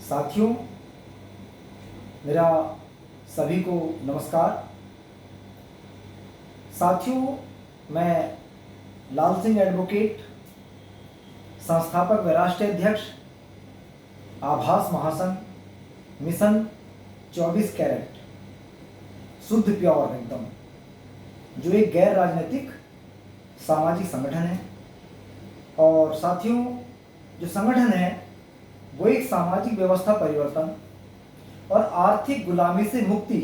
साथियों, मेरा सभी को नमस्कार। साथियों, मैं लाल सिंह एडवोकेट, संस्थापक व राष्ट्रीय अध्यक्ष आभास महासंघ मिशन 24 कैरेट शुद्ध प्योर एकदम, जो एक गैर राजनीतिक सामाजिक संगठन है। और साथियों, जो संगठन है वो एक सामाजिक व्यवस्था परिवर्तन और आर्थिक गुलामी से मुक्ति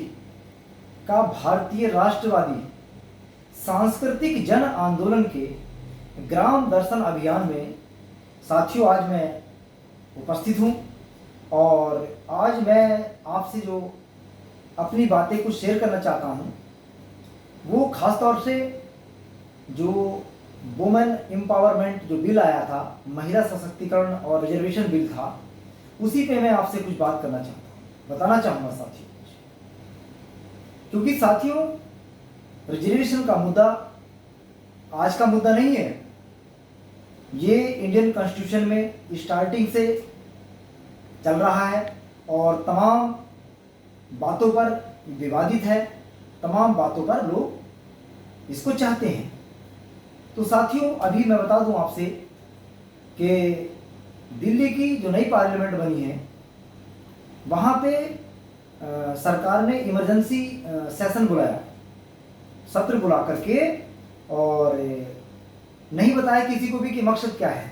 का भारतीय राष्ट्रवादी सांस्कृतिक जन आंदोलन के ग्राम दर्शन अभियान में साथियों आज मैं उपस्थित हूँ। और आज मैं आपसे जो अपनी बातें कुछ शेयर करना चाहता हूँ वो खास तौर से जो वुमेन एम्पावरमेंट जो बिल आया था, महिला सशक्तिकरण और रिजर्वेशन बिल था, उसी पे मैं आपसे कुछ बात करना चाहता हूँ, बताना चाहूँगा साथियों। क्योंकि साथियों, रिजर्वेशन का मुद्दा आज का मुद्दा नहीं है। ये इंडियन कॉन्स्टिट्यूशन में स्टार्टिंग से चल रहा है और तमाम बातों पर विवादित है, तमाम बातों पर लोग इसको चाहते हैं। तो साथियों, अभी मैं बता दूं आपसे कि दिल्ली की जो नई पार्लियामेंट बनी है वहाँ पे सरकार ने इमरजेंसी सेशन बुलाया, सत्र बुला करके, और नहीं बताया किसी को भी कि मकसद क्या है।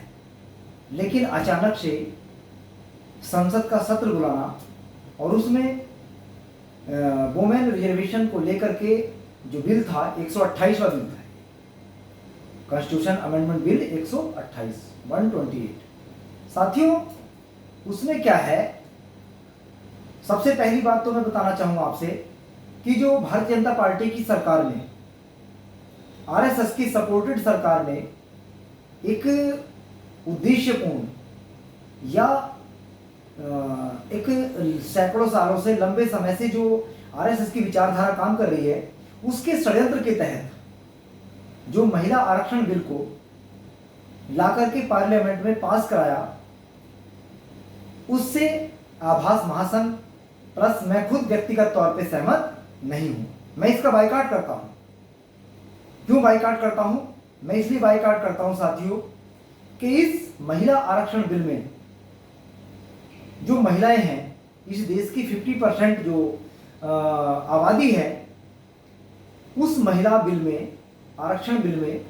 लेकिन अचानक से संसद का सत्र बुलाना और उसमें वुमेन रिजर्वेशन को लेकर के जो बिल था, 128वां बिल था, कॉन्स्टिट्यूशन अमेंडमेंट बिल 128 साथियों, उसमें क्या है, सबसे पहली बात तो मैं बताना चाहूंगा आपसे कि जो भारतीय जनता पार्टी की सरकार ने, आरएसएस की सपोर्टेड सरकार ने एक उद्देश्यपूर्ण या एक सैकड़ों सालों से, लंबे समय से जो आरएसएस की विचारधारा काम कर रही है, उसके षड्यंत्र के तहत जो महिला आरक्षण बिल को लाकर के पार्लियामेंट में पास कराया, उससे आभास महासंघ प्लस मैं खुद व्यक्तिगत तौर पे सहमत नहीं हूं। मैं इसका बायकॉट करता हूं। क्यों बायकॉट करता हूं? मैं इसलिए बायकॉट करता हूं साथियों कि इस महिला आरक्षण बिल में जो महिलाएं हैं, इस देश की 50% जो आबादी है, उस महिला बिल में, आरक्षण बिल में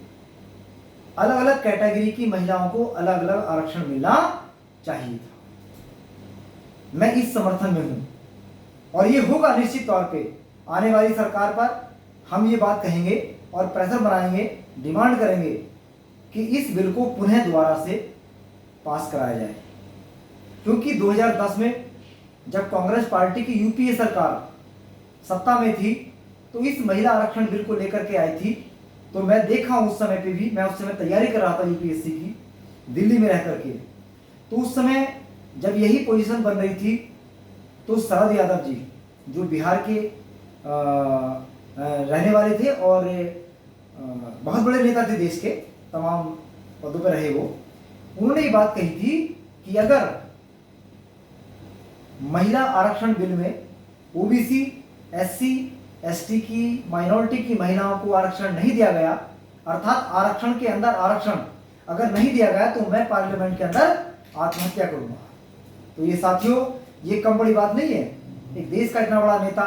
अलग अलग कैटेगरी की महिलाओं को अलग अलग आरक्षण मिलना चाहिए था। मैं इस समर्थन में हूं और ये होगा निश्चित तौर पे। आने वाली सरकार पर हम ये बात कहेंगे और प्रेशर बनाएंगे, डिमांड करेंगे कि इस बिल को पुनः दोबारा से पास कराया जाए। क्योंकि 2010 में जब कांग्रेस पार्टी की यूपीए सरकार सत्ता में थी तो इस महिला आरक्षण बिल को लेकर के आई थी। तो मैं देखा उस समय पे भी, मैं उस समय तैयारी कर रहा था यूपीएससी की, दिल्ली में रह करके। तो उस समय जब यही पोजीशन बन रही थी तो शरद यादव जी, जो बिहार के रहने वाले थे और बहुत बड़े नेता थे, देश के तमाम पदों पर रहे वो, उन्होंने ये बात कही थी कि अगर महिला आरक्षण बिल में ओबीसी, एससी, एसटी की, माइनॉरिटी की महिलाओं को आरक्षण नहीं दिया गया, अर्थात आरक्षण के अंदर आरक्षण अगर नहीं दिया गया, तो मैं पार्लियामेंट के अंदर आत्महत्या करूंगा। तो ये साथियों, ये कम बड़ी बात नहीं है। एक देश का इतना बड़ा नेता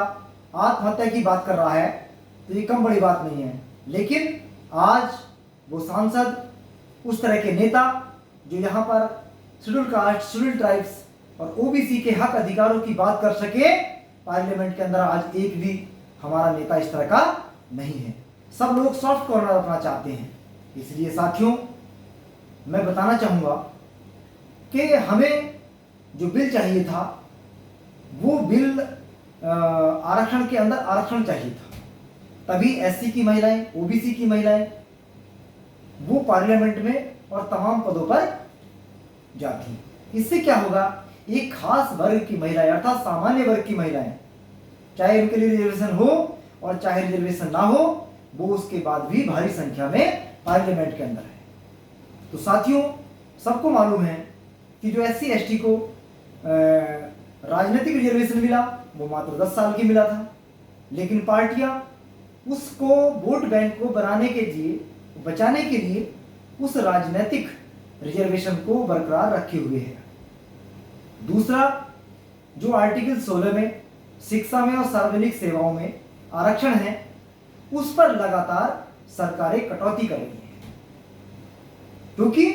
आत्महत्या की बात कर रहा है तो ये कम बड़ी बात नहीं है। लेकिन आज वो सांसद, उस तरह के नेता जो यहाँ पर शेड्यूल कास्ट, शेड्यूल ट्राइब्स और ओबीसी के हक अधिकारों की बात कर सके, पार्लियामेंट के अंदर आज एक भी हमारा नेता इस तरह का नहीं है। सब लोग सॉफ्ट कॉर्नर अपना चाहते हैं। इसलिए साथियों, मैं बताना चाहूंगा कि हमें जो बिल चाहिए था वो बिल आरक्षण के अंदर आरक्षण चाहिए था, तभी एससी की महिलाएं, ओबीसी की महिलाएं वो पार्लियामेंट में और तमाम पदों पर जाती। इससे क्या होगा, एक खास वर्ग की महिलाएं, अर्थात सामान्य वर्ग की महिलाएं, चाहे उनके लिए रिजर्वेशन हो और चाहे रिजर्वेशन ना हो, वो उसके बाद भी भारी संख्या में पार्लियामेंट के अंदर है। तो साथियों, सबको मालूम है कि जो एससी एसटी को राजनीतिक रिजर्वेशन मिला वो मात्र 10 साल की मिला था, लेकिन पार्टियां उसको वोट बैंक को बनाने के लिए, बचाने के लिए उस राजनीतिक रिजर्वेशन को बरकरार रखे हुए है। दूसरा, जो आर्टिकल 16 में शिक्षा में और सार्वजनिक सेवाओं में आरक्षण है, उस पर लगातार सरकारें कटौती कर रही हैं, क्योंकि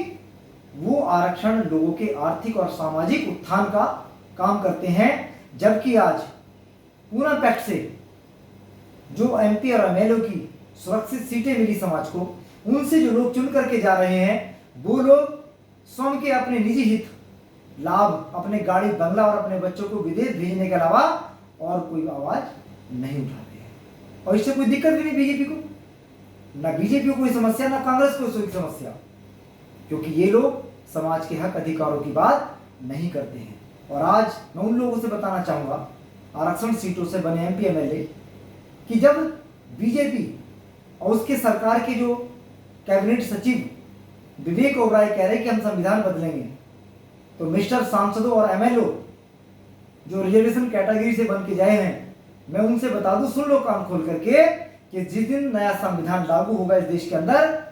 वो आरक्षण लोगों के आर्थिक और सामाजिक उत्थान का काम करते हैं। जबकि आज पूरा पैक्ट से जो एमपी और एमएलए की सुरक्षित सीटें मिली समाज को, उनसे जो लोग चुन करके जा रहे हैं, वो लोग स्वयं के अपने निजी हित लाभ, अपने गाड़ी बंगला और अपने बच्चों को विदेश भेजने के अलावा और कोई आवाज नहीं उठाते हैं। और इससे कोई दिक्कत भी नहीं बीजेपी को, ना बीजेपी को कोई समस्या, ना कांग्रेस को कोई समस्या, क्योंकि ये लोग समाज के हक अधिकारों की बात नहीं करते हैं। और आज मैं उन लोगों से बताना चाहूंगा, आरक्षण सीटों से बने एमपी एमएलए, कि जब बीजेपी और उसके सरकार के जो कैबिनेट सचिव विवेक ओबराय कह रहे कि हम संविधान बदलेंगे, तो मिस्टर सांसदों और एमएलए जो रिजर्वेशन कैटेगरी से बन के जाए हैं, मैं उनसे बता दूं, सुन लो कान खोल करके, कि जिस दिन नया संविधान लागू होगा इस देश के अंदर,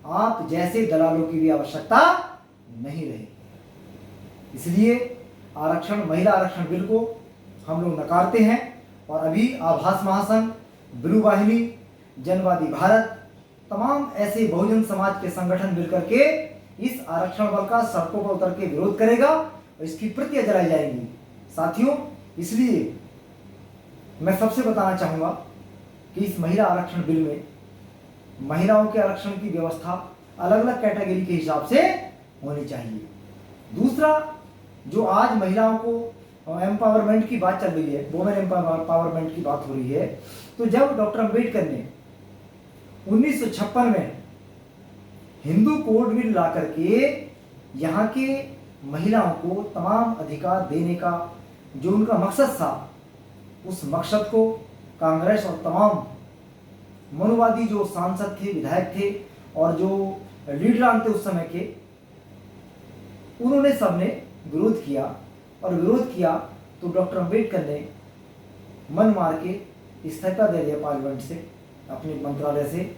आप जैसे दलालों की भी आवश्यकता नहीं रहेगी। इसलिए आरक्षण, महिला आरक्षण बिल को हम लोग नकारते हैं। और अभी आभास महासंघ, ब्लू वाहिनी, जनवादी भारत, तमाम ऐसे बहुजन समाज के संगठन मिलकर के इस आरक्षण बल का सड़कों पर उतर के विरोध करेगा और इसकी प्रतियां जलाई जाएंगी। साथियों, इसलिए मैं सबसे बताना चाहूंगा कि इस महिला आरक्षण बिल में महिलाओं के आरक्षण की व्यवस्था अलग अलग कैटेगरी के हिसाब से होनी चाहिए। दूसरा, जो आज महिलाओं को एम्पावरमेंट की बात चल रही है, वुमेन एम्पावरमेंट की बात हो रही है, तो जब डॉक्टर अंबेडकर ने 1956 में हिंदू कोड बिल ला करके यहाँ के महिलाओं को तमाम अधिकार देने का जो उनका मकसद था, उस मकसद को कांग्रेस और तमाम मनुवादी जो सांसद थे, विधायक थे और जो लीडरान थे उस समय के, उन्होंने सबने विरोध किया। और विरोध किया तो डॉक्टर अंबेडकर ने मन मार के इस्तीफा दे दिया पार्लियामेंट से, अपने मंत्रालय से।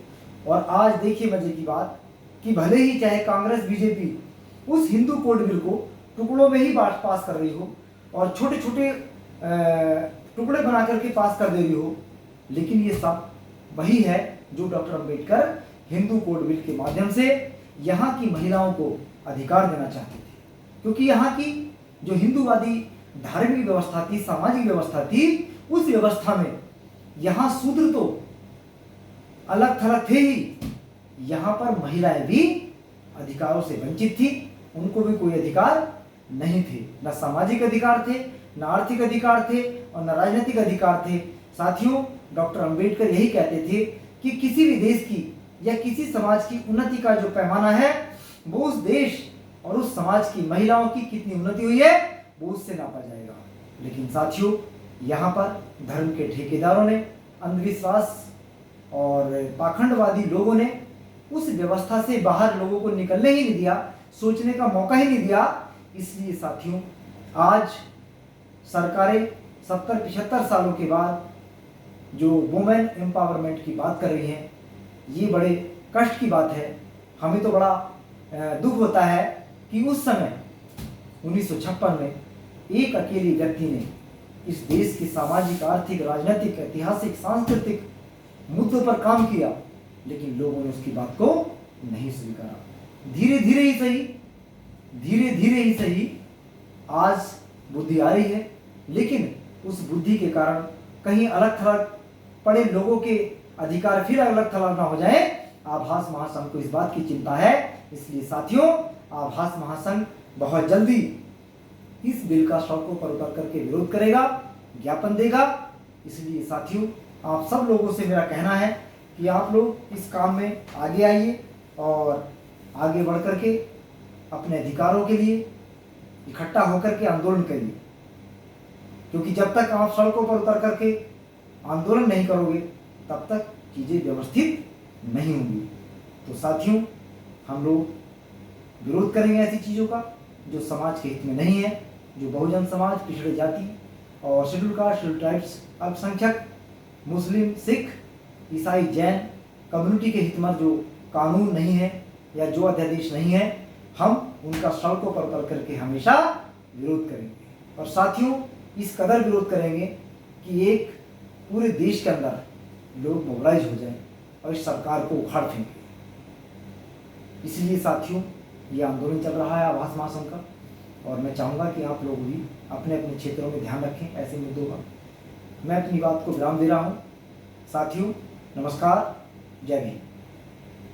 और आज देखिए मजे की बात कि भले ही चाहे कांग्रेस बीजेपी उस हिंदू कोड बिल को टुकड़ों में ही पास कर रही हो और छोटे छोटे टुकड़े बना करके पास कर दे रही हो, लेकिन ये सब वही है जो doctor Ambedkar Hindu code bill के माध्यम से यहाँ की महिलाओं को अधिकार देना चाहते थे। क्योंकि यहाँ की जो हिंदूवादी धार्मिक व्यवस्था थी, सामाजिक व्यवस्था थी, उस व्यवस्था में यहाँ शूद्र तो अलग थलग थे ही, यहाँ पर महिलाएं भी अधिकारों से वंचित थी, उनको भी कोई अधिकार नहीं थे, न सामाजिक अधिकार थे, न आर्थिक अधिकार थे और न राजनीतिक अधिकार थे। साथियों, डॉक्टर अंबेडकर यही कहते थे कि किसी भी देश की या किसी समाज की उन्नति का जो पैमाना है, वो उस देश और उस समाज की महिलाओं की कितनी उन्नति हुई है वो उससे नापा जाएगा। लेकिन साथियों, यहाँ पर धर्म के ठेकेदारों ने, अंधविश्वास और पाखंडवादी लोगों ने उस व्यवस्था से बाहर लोगों को निकलने ही नहीं दिया, सोचने का मौका ही नहीं दिया। इसलिए साथियों, आज सरकारें 70-75 सालों के बाद जो वुमेन एम्पावरमेंट की बात कर रही हैं, ये बड़े कष्ट की बात है। हमें तो बड़ा दुख होता है कि उस समय 1956 में एक अकेले व्यक्ति ने इस देश की सामाजिक, आर्थिक, राजनीतिक, ऐतिहासिक, सांस्कृतिक मुद्दों पर काम किया, लेकिन लोगों ने उसकी बात को नहीं स्वीकारा। धीरे धीरे ही सही आज बुद्धि आ रही है, लेकिन उस बुद्धि के कारण कहीं अलग थलग पड़े लोगों के अधिकार फिर अलग थलग ना हो जाए, आभास महासंघ को इस बात की चिंता है। इसलिए साथियों, आभास महासंघ बहुत जल्दी इस बिल का सड़कों पर उतर करके विरोध करेगा, ज्ञापन देगा। इसलिए साथियों, आप सब लोगों से मेरा कहना है कि आप लोग इस काम में आगे आइए और आगे बढ़ करके अपने अधिकारों के लिए इकट्ठा होकर के आंदोलन करिए, क्योंकि जब तक आप सड़कों पर उतर करके आंदोलन नहीं करोगे तब तक चीज़ें व्यवस्थित नहीं होंगी। तो साथियों, हम लोग विरोध करेंगे ऐसी चीज़ों का जो समाज के हित में नहीं है। जो बहुजन समाज, पिछड़े जाति और शेड्यूल कास्ट, शेड्यूल ट्राइब्स, अल्पसंख्यक, मुस्लिम, सिख, ईसाई, जैन कम्युनिटी के हित में जो कानून नहीं है या जो अध्यादेश नहीं है, हम उनका सड़कों पर उतर करके हमेशा विरोध करेंगे। और साथियों, इस कदर विरोध करेंगे कि एक पूरे देश के अंदर लोग मोबिलाइज हो जाएं और इस सरकार को उखाड़ फेंकें। इसलिए साथियों, ये आंदोलन चल रहा है आवास महासंघ का, और मैं चाहूँगा कि आप लोग भी अपने अपने क्षेत्रों में ध्यान रखें ऐसे मुद्दों का। मैं अपनी बात को विराम दे रहा हूँ। साथियों, नमस्कार, जय भीम।